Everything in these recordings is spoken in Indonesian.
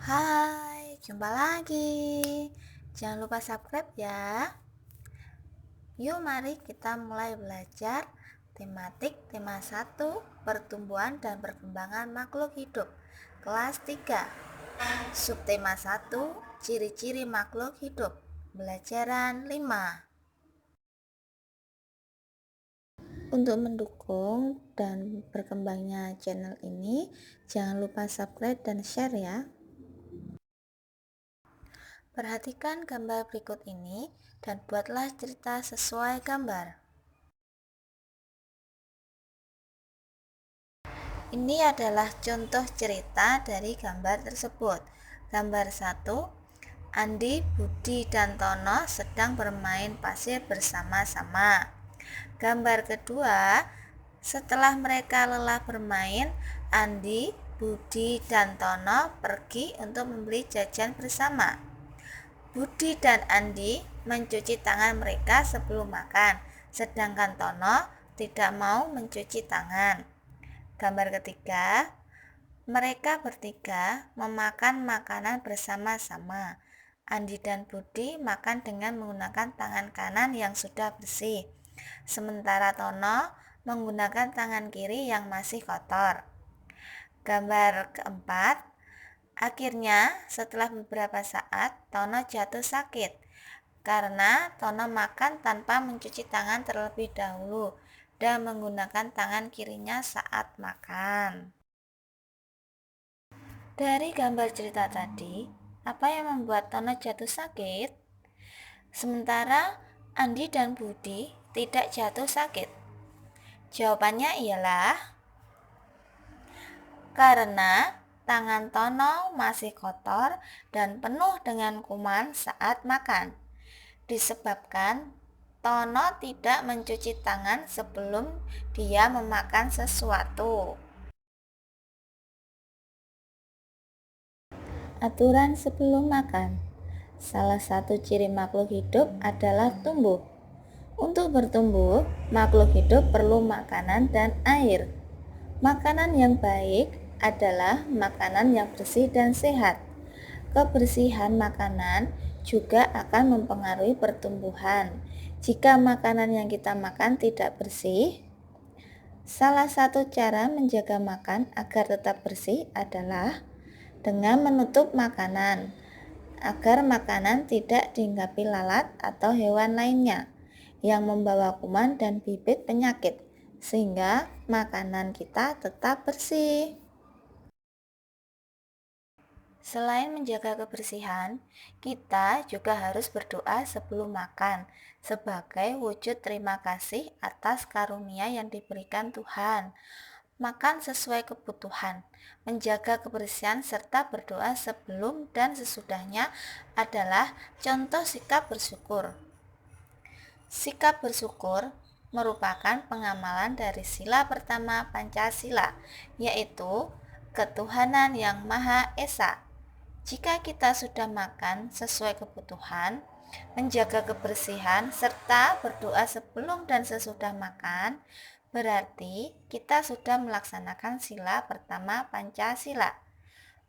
Hai, jumpa lagi. Jangan lupa subscribe ya. Yuk mari kita mulai belajar tema 1, pertumbuhan dan perkembangan makhluk hidup. Kelas 3. Subtema 1, ciri-ciri makhluk hidup. Pelajaran 5. Untuk mendukung dan berkembangnya channel ini, jangan lupa subscribe dan share ya. Perhatikan gambar berikut ini dan buatlah cerita sesuai gambar. Ini adalah contoh cerita dari gambar tersebut. Gambar 1, Andi, Budi, dan Tono sedang bermain pasir bersama-sama. Gambar kedua, setelah mereka lelah bermain, Andi, Budi, dan Tono pergi untuk membeli jajan bersama. Budi dan Andi mencuci tangan mereka sebelum makan, sedangkan Tono tidak mau mencuci tangan. Gambar ketiga, mereka bertiga memakan makanan bersama-sama. Andi dan Budi makan dengan menggunakan tangan kanan yang sudah bersih, sementara Tono menggunakan tangan kiri yang masih kotor. Gambar keempat, akhirnya setelah beberapa saat Tono jatuh sakit karena Tono makan tanpa mencuci tangan terlebih dahulu dan menggunakan tangan kirinya saat makan. Dari gambar cerita tadi, apa yang membuat Tono jatuh sakit? Sementara Andi dan Budi tidak jatuh sakit. Jawabannya ialah karena tangan Tono masih kotor dan penuh dengan kuman saat makan. Disebabkan Tono tidak mencuci tangan sebelum dia memakan sesuatu. Aturan sebelum makan. Salah satu ciri makhluk hidup adalah tumbuh. Untuk bertumbuh, makhluk hidup perlu makanan dan air. Makanan yang baik adalah makanan yang bersih dan sehat. Kebersihan makanan juga akan mempengaruhi pertumbuhan. Jika makanan yang kita makan tidak bersih, salah satu cara menjaga makan agar tetap bersih adalah dengan menutup makanan, agar makanan tidak dihinggapi lalat atau hewan lainnya yang membawa kuman dan bibit penyakit, sehingga makanan kita tetap bersih. Selain menjaga kebersihan, kita juga harus berdoa sebelum makan sebagai wujud terima kasih atas karunia yang diberikan Tuhan. Makan sesuai kebutuhan, menjaga kebersihan serta berdoa sebelum dan sesudahnya adalah contoh sikap bersyukur. Sikap bersyukur merupakan pengamalan dari sila pertama Pancasila, yaitu ketuhanan yang Maha Esa. Jika kita sudah makan sesuai kebutuhan, menjaga kebersihan, serta berdoa sebelum dan sesudah makan, berarti kita sudah melaksanakan sila pertama Pancasila.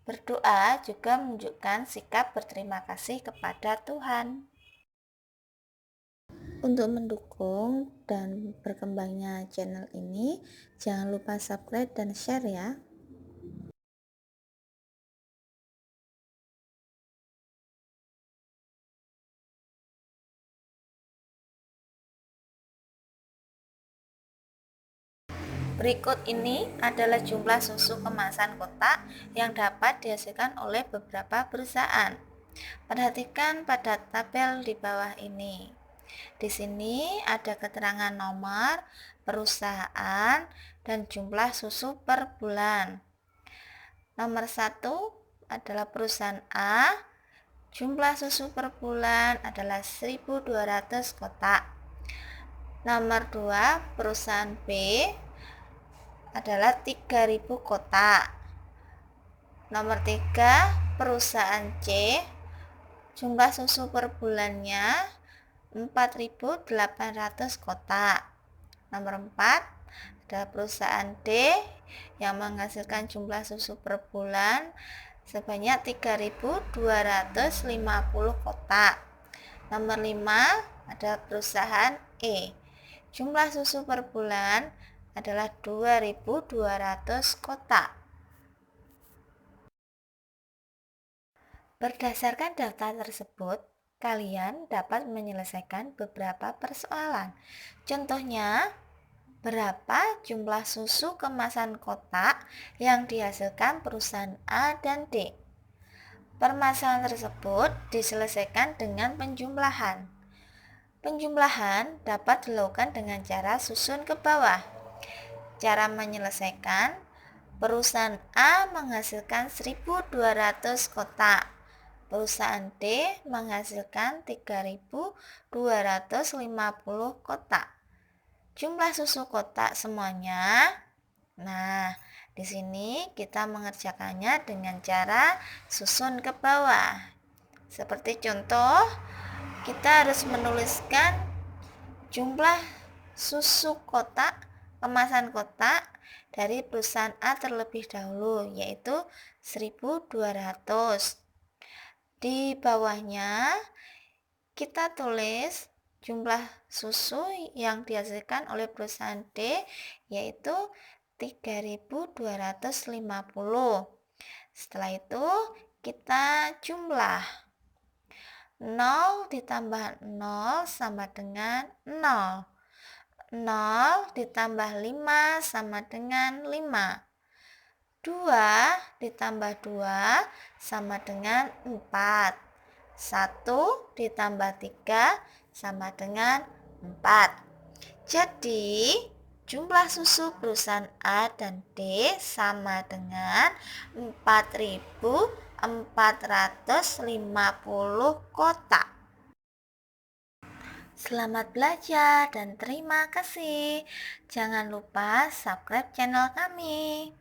Berdoa juga menunjukkan sikap berterima kasih kepada Tuhan. Untuk mendukung dan berkembangnya channel ini, jangan lupa subscribe dan share ya. Berikut ini adalah jumlah susu kemasan kotak yang dapat dihasilkan oleh beberapa perusahaan. Perhatikan pada tabel di bawah ini. Di sini ada keterangan nomor, perusahaan, dan jumlah susu per bulan. Nomor 1 adalah perusahaan A, jumlah susu per bulan adalah 1.200 kotak. Nomor 2 perusahaan B adalah 3.000 kotak. Nomor 3 perusahaan C, jumlah susu per bulannya 4.800 kotak. Nomor 4 adalah perusahaan D yang menghasilkan jumlah susu per bulan sebanyak 3.250 kotak. Nomor 5 ada perusahaan E. Jumlah susu per bulan adalah 2.200 kotak. Berdasarkan daftar tersebut, kalian dapat menyelesaikan beberapa persoalan. Contohnya, berapa jumlah susu kemasan kotak yang dihasilkan perusahaan A dan D? Permasalahan tersebut diselesaikan dengan penjumlahan. Penjumlahan dapat dilakukan dengan cara susun ke bawah. Cara menyelesaikan, perusahaan A menghasilkan 1.200 kotak. Perusahaan D menghasilkan 3.250 kotak. Jumlah susu kotak semuanya. Nah, di sini kita mengerjakannya dengan cara susun ke bawah. Seperti contoh, kita harus menuliskan jumlah susu kotak, kemasan kotak dari perusahaan A terlebih dahulu, yaitu 1.200. Di bawahnya kita tulis jumlah susu yang dihasilkan oleh perusahaan D, yaitu 3.250. Setelah itu kita jumlah. 0 ditambah 0 sama dengan 0. 0 ditambah 5 sama dengan 5. 2 ditambah 2 sama dengan 4. 1 ditambah 3 sama dengan 4. Jadi, jumlah susu perusahaan A dan D sama dengan 4.450 kotak. Selamat belajar dan terima kasih. Jangan lupa subscribe channel kami.